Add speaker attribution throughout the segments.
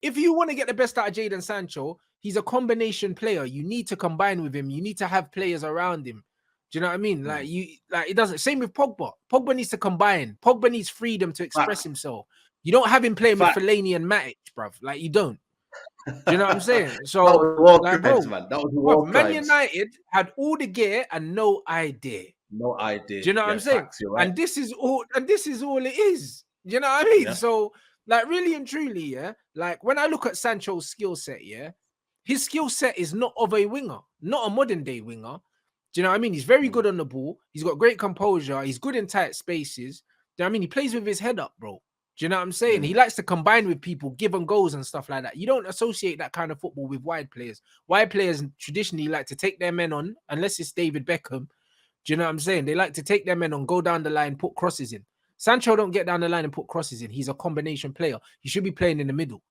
Speaker 1: if you want to get the best out of Jadon Sancho, he's a combination player. You need to combine with him. You need to have players around him. Do you know what I mean? Like it doesn't. Same with Pogba. Pogba needs to combine. Pogba needs freedom to express himself. You don't have him playing with Fellaini and Matic, bruv. Like, you don't. Do you know what I'm saying? So,
Speaker 2: that was war
Speaker 1: like,
Speaker 2: crimes,
Speaker 1: bro,
Speaker 2: man. That was war
Speaker 1: Man
Speaker 2: crimes.
Speaker 1: United had all the gear and no idea.
Speaker 2: No idea.
Speaker 1: Do you know what I'm saying?
Speaker 2: Facts, you're right.
Speaker 1: And this is all it is. Do you know what I mean?
Speaker 2: Yeah.
Speaker 1: So, like, really and truly, yeah. Like, when I look at Sancho's skill set, yeah, his skill set is not of a winger, not a modern day winger. Do you know what I mean? He's very good on the ball. He's got great composure. He's good in tight spaces. Do you know what I mean? He plays with his head up, bro. Do you know what I'm saying? He likes to combine with people, give them goals and stuff like that. You don't associate that kind of football with wide players. Wide players traditionally like to take their men on, unless it's David Beckham. Do you know what I'm saying? They like to take their men on, go down the line, put crosses in. Sancho don't get down the line and put crosses in. He's a combination player. He should be playing in the middle.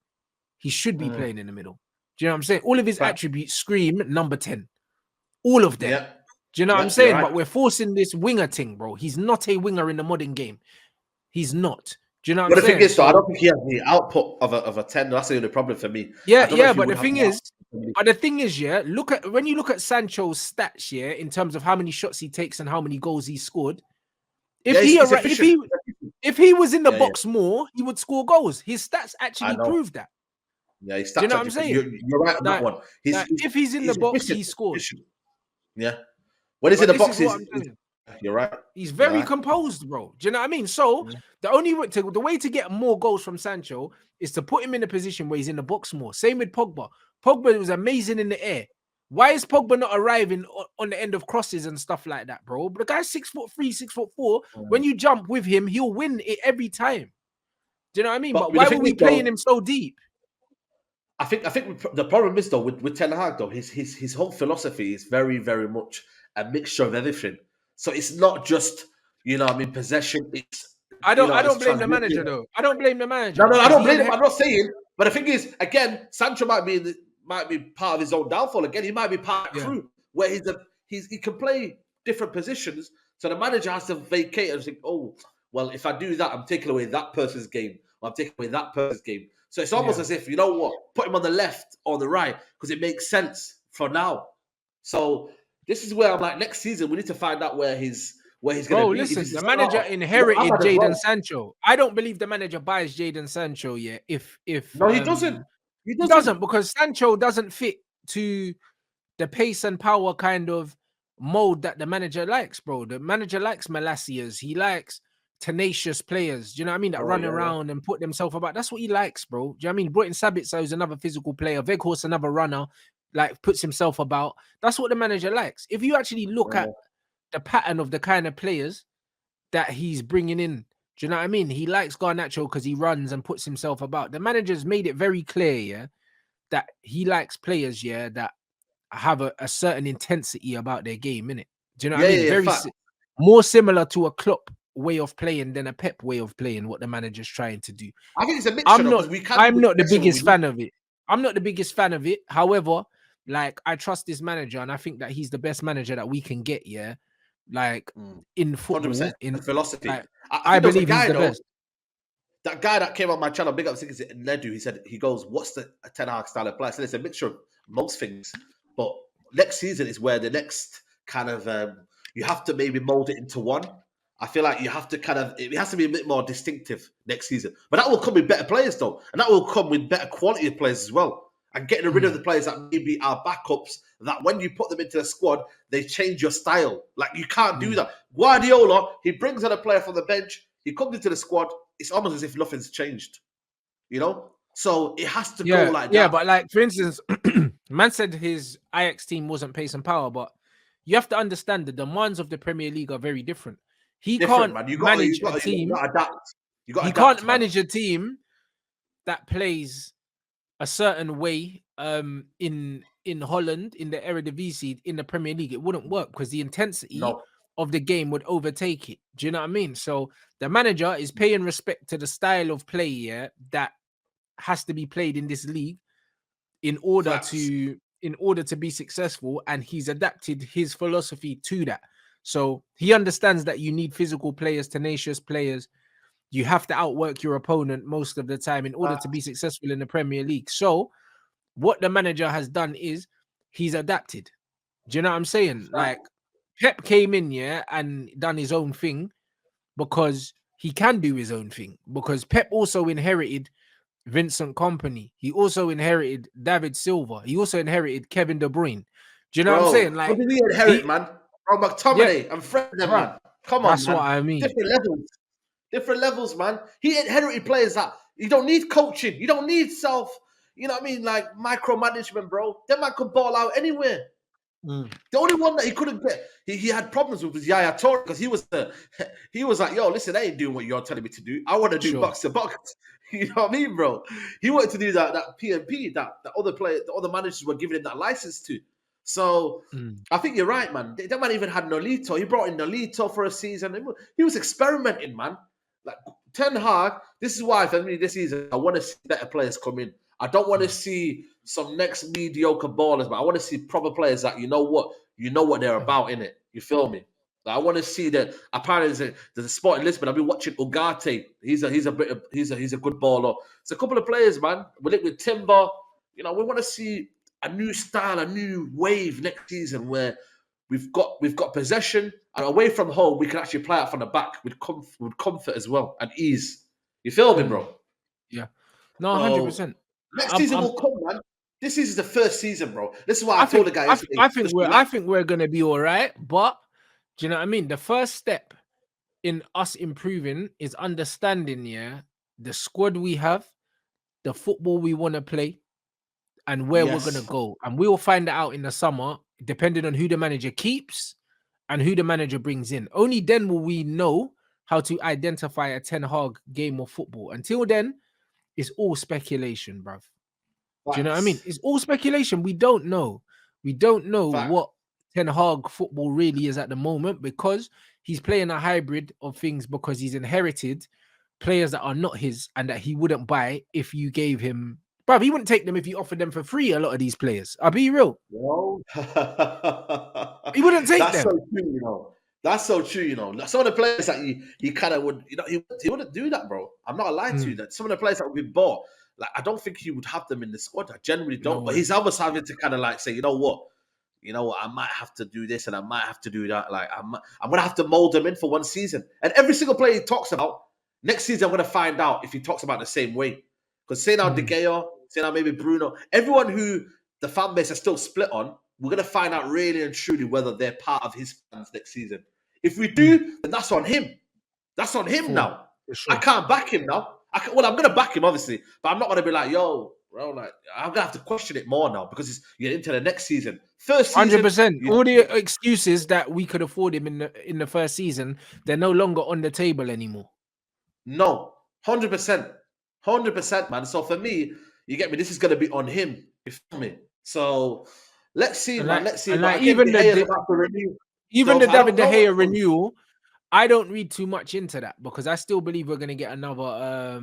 Speaker 1: He should be playing in the middle. Do you know what I'm saying? All of his attributes scream number 10. All of them.
Speaker 2: Yeah.
Speaker 1: Do you know what I'm saying? Right. But we're forcing this winger thing, bro. He's not a winger in the modern game. He's not. Do you know what I'm saying?
Speaker 2: The thing is, so I don't think he has the output of a 10. That's the only problem for me.
Speaker 1: Yeah, but the thing is, yeah, when you look at Sancho's stats, yeah, in terms of how many shots he takes and how many goals he scored, if he was in the box more, he would score goals. His stats actually prove that.
Speaker 2: Yeah, his stats.
Speaker 1: Do you know what I'm saying?
Speaker 2: You're right on that one.
Speaker 1: If he's in the box, he scores.
Speaker 2: Yeah. When he's in the box, you're right.
Speaker 1: He's very composed, bro. Do you know what I mean? So the way to get more goals from Sancho is to put him in a position where he's in the box more. Same with Pogba. Pogba was amazing in the air. Why is Pogba not arriving on the end of crosses and stuff like that, bro? The guy's 6'3", 6'4". When you jump with him, he'll win it every time. Do you know what I mean? But why were we playing him so deep?
Speaker 2: I think the problem is, though, with Ten Hag, though, his whole philosophy is very, very much a mixture of everything. So it's not just, possession. It's
Speaker 1: I don't blame the manager, though. I don't blame the manager.
Speaker 2: No, I don't blame him. I'm not saying. But the thing is, again, Sancho might be part of his own downfall. Again, he might be part of the crew where he can play different positions. So the manager has to vacate and think, oh, well, if I do that, I'm taking away that person's game. Or I'm taking away that person's game. So it's almost as if, you know what, put him on the left or the right because it makes sense for now. So this is where I'm like, next season we need to find out where he's going to be.
Speaker 1: Listen, the manager inherited Jadon Sancho. I don't believe the manager buys Jadon Sancho yet.
Speaker 2: No, he doesn't.
Speaker 1: He doesn't, because Sancho doesn't fit to the pace and power kind of mode that the manager likes, bro. The manager likes Malacias. He likes tenacious players, do you know what I mean? That run around and put themselves about. That's what he likes, bro. Do you know what I mean? He brought in Sabitzer, who's another physical player. Weghorst, another runner, like puts himself about. That's what the manager likes. If you actually look at the pattern of the kind of players that he's bringing in, do you know what I mean? He likes Garnacho because he runs and puts himself about. The manager's made it very clear, that he likes players, that have a certain intensity about their game, innit? Do you know what I mean? More similar to a Klopp way of playing than a Pep way of playing, what the manager's trying to do.
Speaker 2: I think it's a mixture.
Speaker 1: I'm not the biggest fan of it. I'm not the biggest fan of it. However, like, I trust this manager and I think that he's the best manager that we can get, like in football, in
Speaker 2: philosophy.
Speaker 1: Like, I believe he's the best.
Speaker 2: That guy that came on my channel, big up, I think it's Ledu, he goes, what's the Ten Hag style of play? I said, it's a mixture of most things, but next season is where the next kind of, you have to maybe mold it into one. I feel like you have to it has to be a bit more distinctive next season. But that will come with better players, though. And that will come with better quality of players as well. And getting rid of the players that maybe are backups, that when you put them into the squad, they change your style. Like, you can't do that. Guardiola, he brings on a player from the bench, he comes into the squad, it's almost as if nothing's changed. So it has to go like that.
Speaker 1: Yeah, but like, for instance, man said his Ajax team wasn't pace and power, but you have to understand the demands of the Premier League are very different. He can't manage a team. He can't manage a team that plays a certain way in Holland, in the Eredivisie, in the Premier League. It wouldn't work because the intensity of the game would overtake it. Do you know what I mean? So the manager is paying respect to the style of play that has to be played in this league in order to be successful, and he's adapted his philosophy to that. So he understands that you need physical players, tenacious players, You have to outwork your opponent most of the time in order to be successful in the Premier League. So what the manager has done is he's adapted. Do you know what I'm saying? Like Pep came in, yeah, and done his own thing because he can do his own thing. Because Pep also inherited Vincent Company. He also inherited David Silva. He also inherited Kevin De Bruyne. Do you know what I'm saying?
Speaker 2: Bro,
Speaker 1: Like
Speaker 2: what did he inherit, man? Bro,
Speaker 1: yeah,
Speaker 2: McTominay and Fred, them,
Speaker 1: bruv,
Speaker 2: man. Come on,
Speaker 1: that's what
Speaker 2: man.
Speaker 1: I mean.
Speaker 2: Different levels, man. He inherited players that you don't need coaching. You don't need you know what I mean? Like micromanagement, bro. That man could ball out anywhere. The only one that he couldn't get, he had problems with was Yaya Toure because he was like, yo, listen, I ain't doing what you're telling me to do. I want to do
Speaker 1: Sure.
Speaker 2: box to box. You know what I mean, bro? He wanted to do that PMP that the other managers were giving him that license to. So I think you're right, man. That man even had Nolito. He brought in Nolito for a season. He was experimenting, man. Like Ten Hag, this is why for me this season I want to see better players come in. I don't want to see some next mediocre ballers, but I want to see proper players that you know what they're about in it. You feel me? Like, I want to see that. Apparently, there's a spot in Lisbon. I've been watching Ugarte. He's a good baller. It's a couple of players, man. We're linked with Timber. You know, we want to see a new style, a new wave next season where we've got possession and away from home we can actually play out from the back with comfort as well and ease. You feel me, bro?
Speaker 1: Yeah. No,
Speaker 2: So
Speaker 1: 100%.
Speaker 2: next season will come, man. This is the first season, bro. This is why I told the guy yesterday. Just
Speaker 1: I
Speaker 2: relax.
Speaker 1: think we're gonna be all right. But do you know what I mean? The first step in us improving is understanding, yeah, the squad we have, the football we want to play, and where we're gonna
Speaker 2: Yes.
Speaker 1: go. And we will find that out in the summer, depending on who the manager keeps and who the manager brings in. Only then will we know how to identify a Ten Hag game of football. Until then, it's all speculation, bruv. Do you know what I mean?
Speaker 2: Facts.
Speaker 1: It's all speculation. We don't know. We don't know
Speaker 2: Fact.
Speaker 1: what Ten Hag football really is at the moment because he's playing a hybrid of things because he's inherited players that are not his and that he wouldn't buy if you gave him. Bruv, he wouldn't take them if you offered them for free. A lot of these players. I'll be real.
Speaker 2: Yo.
Speaker 1: He wouldn't take
Speaker 2: That's so
Speaker 1: them.
Speaker 2: true, you know. That's so true, you know. Some of the players that he kind of would, you know, he wouldn't do that, bro. I'm not lying to you. That some of the players that would be bought, like I don't think he would have them in the squad. I generally don't.
Speaker 1: No
Speaker 2: But
Speaker 1: way.
Speaker 2: he's almost having to kind of like say, you know what, I might have to do this and I might have to do that. Like I'm gonna have to mold them in for one season. And every single player he talks about, next season I'm gonna find out if he talks about the same way. Because say now De Gea, say now maybe Bruno, everyone who the fan base is still split on, we're gonna find out really and truly whether they're part of his plans next season. If we do, then that's on him. That's on him now.
Speaker 1: For sure.
Speaker 2: I can't back him now. I'm gonna back him obviously, but I'm not gonna be like, yo, bro, like I'm gonna have to question it more now because you're into the next season. First season,
Speaker 1: 100%. All the excuses that we could afford him in the first season, they're no longer on the table anymore.
Speaker 2: No, 100%, man. So for me, you get me. This is gonna be on him. You feel me? So let's see, man. Let's see.
Speaker 1: And
Speaker 2: But
Speaker 1: like
Speaker 2: again, De Gea's about to renew.
Speaker 1: even
Speaker 2: So
Speaker 1: the
Speaker 2: I don't
Speaker 1: David De
Speaker 2: know
Speaker 1: Gea
Speaker 2: what's going.
Speaker 1: renewal, I don't read too much into that because I still believe we're gonna get another.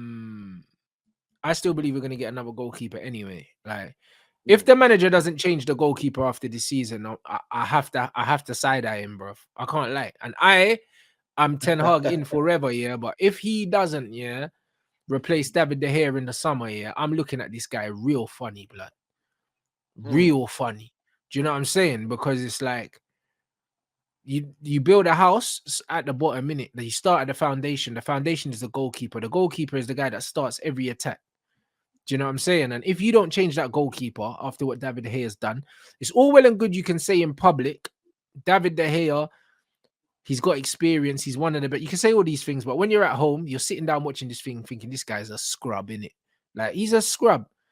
Speaker 1: I still believe we're gonna get another goalkeeper anyway. Like, if the manager doesn't change the goalkeeper after this season, I have to side eye him, bro. I can't lie. And I'm Ten Hag in forever, yeah. But if he doesn't, yeah, replace David De Gea in the summer, yeah, I'm looking at this guy real funny, blood. Real funny. Do you know what I'm saying? Because it's like you build a house at the bottom, minute that you start at the foundation. The foundation is the goalkeeper. The goalkeeper is the guy that starts every attack. Do you know what I'm saying? And if you don't change that goalkeeper after what David De Gea has done, it's all well and good you can say in public, David De Gea, he's got experience, he's one of the best. You can say all these things, but when you're at home, you're sitting down watching this thing thinking this guy's a scrub, innit? Like, he's a scrub.